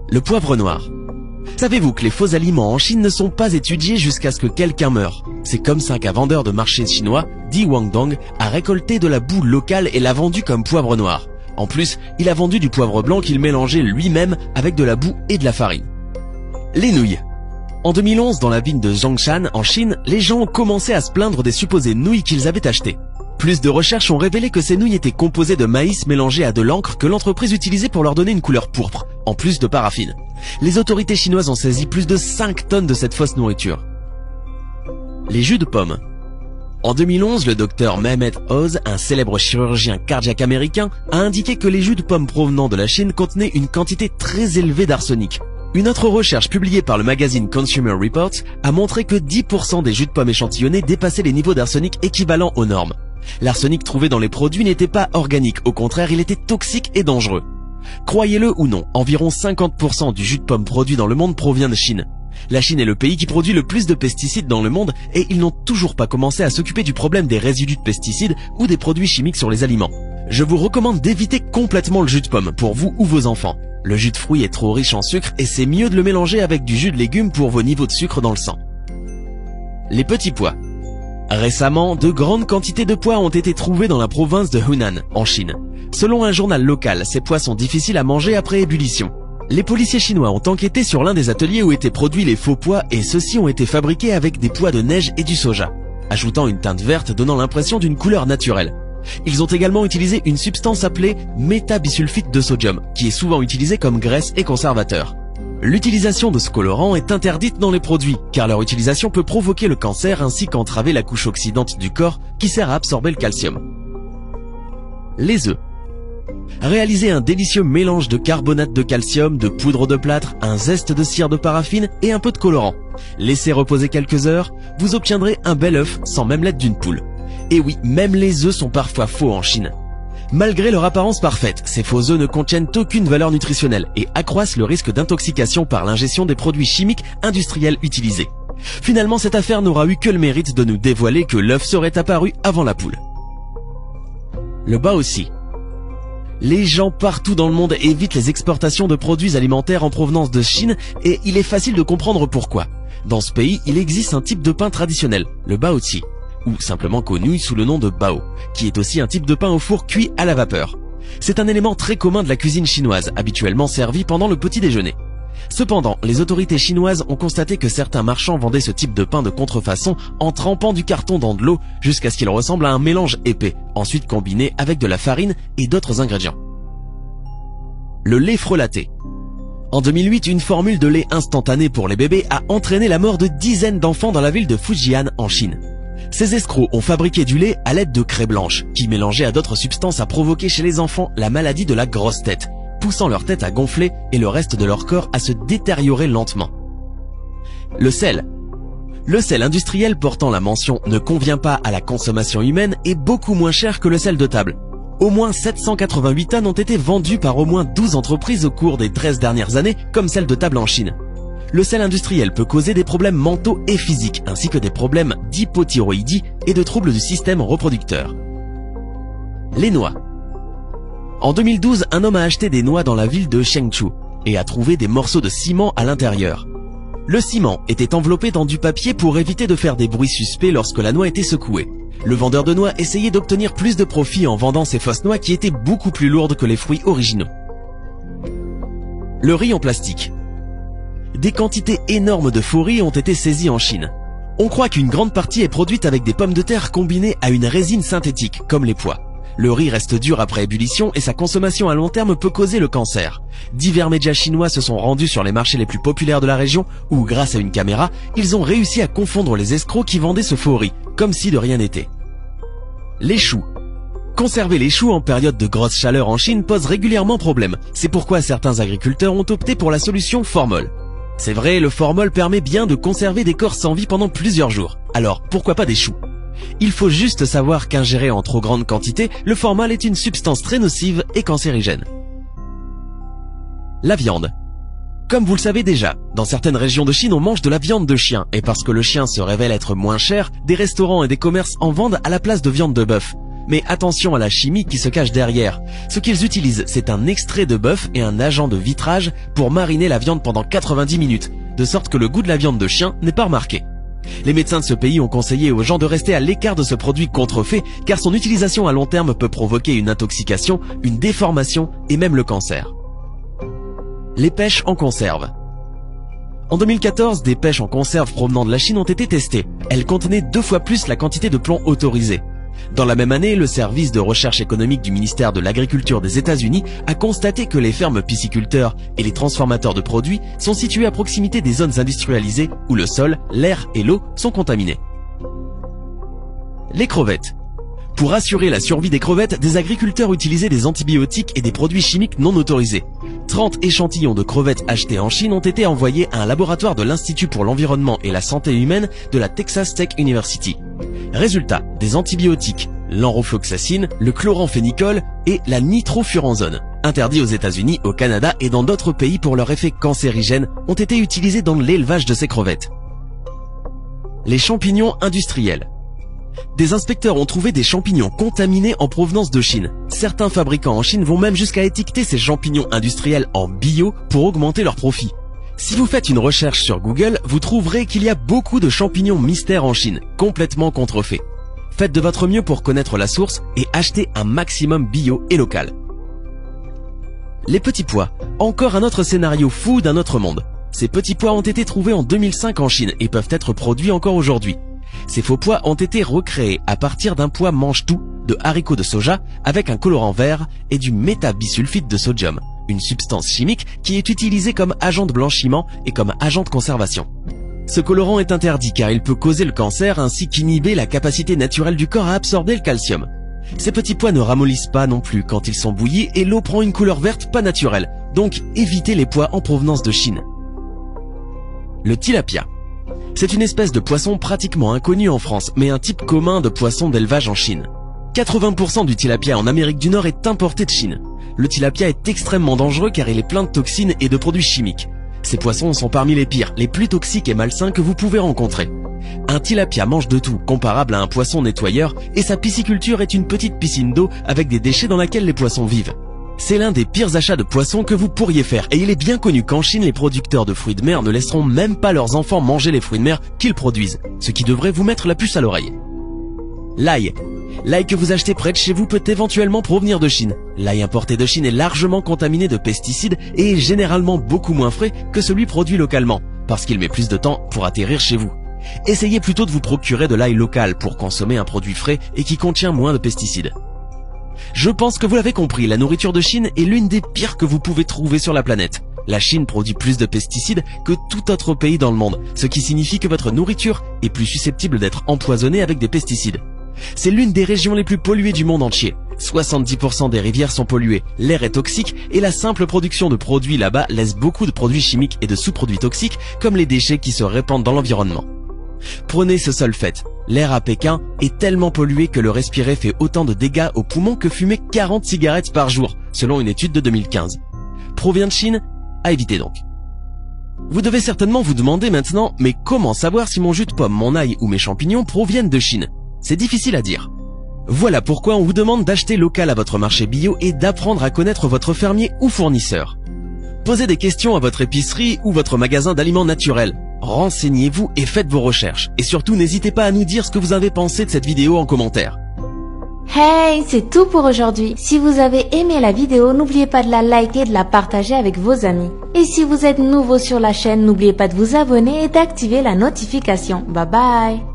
Le poivre noir. Savez-vous que les faux aliments en Chine ne sont pas étudiés jusqu'à ce que quelqu'un meure? C'est comme ça qu'un vendeur de marché chinois, Di Wangdong, a récolté de la boue locale et l'a vendue comme poivre noir. En plus, il a vendu du poivre blanc qu'il mélangeait lui-même avec de la boue et de la farine. Les nouilles. En 2011, dans la ville de Zhongshan, en Chine, les gens ont commencé à se plaindre des supposées nouilles qu'ils avaient achetées. Plus de recherches ont révélé que ces nouilles étaient composées de maïs mélangé à de l'encre que l'entreprise utilisait pour leur donner une couleur pourpre, en plus de paraffine. Les autorités chinoises ont saisi plus de 5 tonnes de cette fausse nourriture. Les jus de pommes. En 2011, le docteur Mehmet Oz, un célèbre chirurgien cardiaque américain, a indiqué que les jus de pommes provenant de la Chine contenaient une quantité très élevée d'arsenic. Une autre recherche publiée par le magazine Consumer Reports a montré que 10% des jus de pommes échantillonnés dépassaient les niveaux d'arsenic équivalents aux normes. L'arsenic trouvé dans les produits n'était pas organique, au contraire, il était toxique et dangereux. Croyez-le ou non, environ 50% du jus de pomme produit dans le monde provient de Chine. La Chine est le pays qui produit le plus de pesticides dans le monde et ils n'ont toujours pas commencé à s'occuper du problème des résidus de pesticides ou des produits chimiques sur les aliments. Je vous recommande d'éviter complètement le jus de pomme pour vous ou vos enfants. Le jus de fruits est trop riche en sucre et c'est mieux de le mélanger avec du jus de légumes pour vos niveaux de sucre dans le sang. Les petits pois. Récemment, de grandes quantités de pois ont été trouvées dans la province de Hunan, en Chine. Selon un journal local, ces pois sont difficiles à manger après ébullition. Les policiers chinois ont enquêté sur l'un des ateliers où étaient produits les faux pois et ceux-ci ont été fabriqués avec des pois de neige et du soja, ajoutant une teinte verte donnant l'impression d'une couleur naturelle. Ils ont également utilisé une substance appelée métabisulfite de sodium, qui est souvent utilisée comme graisse et conservateur. L'utilisation de ce colorant est interdite dans les produits, car leur utilisation peut provoquer le cancer ainsi qu'entraver la couche oxydante du corps qui sert à absorber le calcium. Les œufs. Réalisez un délicieux mélange de carbonate de calcium, de poudre de plâtre, un zeste de cire de paraffine et un peu de colorant. Laissez reposer quelques heures, vous obtiendrez un bel œuf sans même l'aide d'une poule. Et oui, même les œufs sont parfois faux en Chine. Malgré leur apparence parfaite, ces faux œufs ne contiennent aucune valeur nutritionnelle et accroissent le risque d'intoxication par l'ingestion des produits chimiques industriels utilisés. Finalement, cette affaire n'aura eu que le mérite de nous dévoiler que l'œuf serait apparu avant la poule. Le baozi. Les gens partout dans le monde évitent les exportations de produits alimentaires en provenance de Chine et il est facile de comprendre pourquoi. Dans ce pays, il existe un type de pain traditionnel, le baozi, ou simplement connu sous le nom de bao, qui est aussi un type de pain au four cuit à la vapeur. C'est un élément très commun de la cuisine chinoise, habituellement servi pendant le petit déjeuner. Cependant, les autorités chinoises ont constaté que certains marchands vendaient ce type de pain de contrefaçon en trempant du carton dans de l'eau jusqu'à ce qu'il ressemble à un mélange épais, ensuite combiné avec de la farine et d'autres ingrédients. Le lait frelaté. En 2008, une formule de lait instantané pour les bébés a entraîné la mort de dizaines d'enfants dans la ville de Fujian en Chine. Ces escrocs ont fabriqué du lait à l'aide de craie blanche, qui mélangée à d'autres substances a provoqué chez les enfants la maladie de la grosse tête, poussant leur tête à gonfler et le reste de leur corps à se détériorer lentement. Le sel. Le sel industriel portant la mention « ne convient pas à la consommation humaine » est beaucoup moins cher que le sel de table. Au moins 788 tonnes ont été vendues par au moins 12 entreprises au cours des 13 dernières années, comme celle de table en Chine. Le sel industriel peut causer des problèmes mentaux et physiques, ainsi que des problèmes d'hypothyroïdie et de troubles du système reproducteur. Les noix. En 2012, un homme a acheté des noix dans la ville de Chengdu et a trouvé des morceaux de ciment à l'intérieur. Le ciment était enveloppé dans du papier pour éviter de faire des bruits suspects lorsque la noix était secouée. Le vendeur de noix essayait d'obtenir plus de profit en vendant ces fausses noix qui étaient beaucoup plus lourdes que les fruits originaux. Le riz en plastique. Des quantités énormes de faux riz ont été saisies en Chine. On croit qu'une grande partie est produite avec des pommes de terre combinées à une résine synthétique, comme les pois. Le riz reste dur après ébullition et sa consommation à long terme peut causer le cancer. Divers médias chinois se sont rendus sur les marchés les plus populaires de la région où, grâce à une caméra, ils ont réussi à confondre les escrocs qui vendaient ce faux riz, comme si de rien n'était. Les choux. Conserver les choux en période de grosse chaleur en Chine pose régulièrement problème. C'est pourquoi certains agriculteurs ont opté pour la solution formol. C'est vrai, le formol permet bien de conserver des corps sans vie pendant plusieurs jours. Alors, pourquoi pas des choux? Il faut juste savoir qu'ingéré en trop grande quantité, le formol est une substance très nocive et cancérigène. La viande. Comme vous le savez déjà, dans certaines régions de Chine, on mange de la viande de chien, et parce que le chien se révèle être moins cher, des restaurants et des commerces en vendent à la place de viande de bœuf. Mais attention à la chimie qui se cache derrière. Ce qu'ils utilisent, c'est un extrait de bœuf et un agent de vitrage pour mariner la viande pendant 90 minutes, de sorte que le goût de la viande de chien n'est pas remarqué. Les médecins de ce pays ont conseillé aux gens de rester à l'écart de ce produit contrefait car son utilisation à long terme peut provoquer une intoxication, une déformation et même le cancer. Les pêches en conserve. En 2014, des pêches en conserve provenant de la Chine ont été testées. Elles contenaient 2 fois plus la quantité de plomb autorisée. Dans la même année, le service de recherche économique du ministère de l'Agriculture des États-Unis a constaté que les fermes pisciculteurs et les transformateurs de produits sont situés à proximité des zones industrialisées où le sol, l'air et l'eau sont contaminés. Les crevettes. Pour assurer la survie des crevettes, des agriculteurs utilisaient des antibiotiques et des produits chimiques non autorisés. 30 échantillons de crevettes achetés en Chine ont été envoyés à un laboratoire de l'Institut pour l'environnement et la santé humaine de la Texas Tech University. Résultat, des antibiotiques, l'enrofloxacine, le chloramphénicol et la nitrofuranzone, interdits aux États-Unis, au Canada et dans d'autres pays pour leur effet cancérigène, ont été utilisés dans l'élevage de ces crevettes. Les champignons industriels. Des inspecteurs ont trouvé des champignons contaminés en provenance de Chine. Certains fabricants en Chine vont même jusqu'à étiqueter ces champignons industriels en bio pour augmenter leurs profits. Si vous faites une recherche sur Google, vous trouverez qu'il y a beaucoup de champignons mystères en Chine, complètement contrefaits. Faites de votre mieux pour connaître la source et achetez un maximum bio et local. Les petits pois. Encore un autre scénario fou d'un autre monde. Ces petits pois ont été trouvés en 2005 en Chine et peuvent être produits encore aujourd'hui. Ces faux pois ont été recréés à partir d'un pois mange-tout de haricots de soja avec un colorant vert et du métabisulfite de sodium, une substance chimique qui est utilisée comme agent de blanchiment et comme agent de conservation. Ce colorant est interdit car il peut causer le cancer ainsi qu'inhiber la capacité naturelle du corps à absorber le calcium. Ces petits pois ne ramollissent pas non plus quand ils sont bouillis et l'eau prend une couleur verte pas naturelle, donc évitez les pois en provenance de Chine. Le tilapia. C'est une espèce de poisson pratiquement inconnue en France, mais un type commun de poisson d'élevage en Chine. 80% du tilapia en Amérique du Nord est importé de Chine. Le tilapia est extrêmement dangereux car il est plein de toxines et de produits chimiques. Ces poissons sont parmi les pires, les plus toxiques et malsains que vous pouvez rencontrer. Un tilapia mange de tout, comparable à un poisson nettoyeur, et sa pisciculture est une petite piscine d'eau avec des déchets dans laquelle les poissons vivent. C'est l'un des pires achats de poissons que vous pourriez faire et il est bien connu qu'en Chine, les producteurs de fruits de mer ne laisseront même pas leurs enfants manger les fruits de mer qu'ils produisent, ce qui devrait vous mettre la puce à l'oreille. L'ail. L'ail que vous achetez près de chez vous peut éventuellement provenir de Chine. L'ail importé de Chine est largement contaminé de pesticides et est généralement beaucoup moins frais que celui produit localement, parce qu'il met plus de temps pour atterrir chez vous. Essayez plutôt de vous procurer de l'ail local pour consommer un produit frais et qui contient moins de pesticides. Je pense que vous l'avez compris, la nourriture de Chine est l'une des pires que vous pouvez trouver sur la planète. La Chine produit plus de pesticides que tout autre pays dans le monde, ce qui signifie que votre nourriture est plus susceptible d'être empoisonnée avec des pesticides. C'est l'une des régions les plus polluées du monde entier. 70% des rivières sont polluées, l'air est toxique et la simple production de produits là-bas laisse beaucoup de produits chimiques et de sous-produits toxiques comme les déchets qui se répandent dans l'environnement. Prenez ce seul fait, l'air à Pékin est tellement pollué que le respirer fait autant de dégâts aux poumons que fumer 40 cigarettes par jour, selon une étude de 2015. Provient de Chine, à éviter donc. Vous devez certainement vous demander maintenant, mais comment savoir si mon jus de pomme, mon ail ou mes champignons proviennent de Chine? C'est difficile à dire. Voilà pourquoi on vous demande d'acheter local à votre marché bio et d'apprendre à connaître votre fermier ou fournisseur. Posez des questions à votre épicerie ou votre magasin d'aliments naturels. Renseignez-vous et faites vos recherches. Et surtout, n'hésitez pas à nous dire ce que vous avez pensé de cette vidéo en commentaire. Hey, c'est tout pour aujourd'hui. Si vous avez aimé la vidéo, n'oubliez pas de la liker et de la partager avec vos amis. Et si vous êtes nouveau sur la chaîne, n'oubliez pas de vous abonner et d'activer la notification. Bye bye.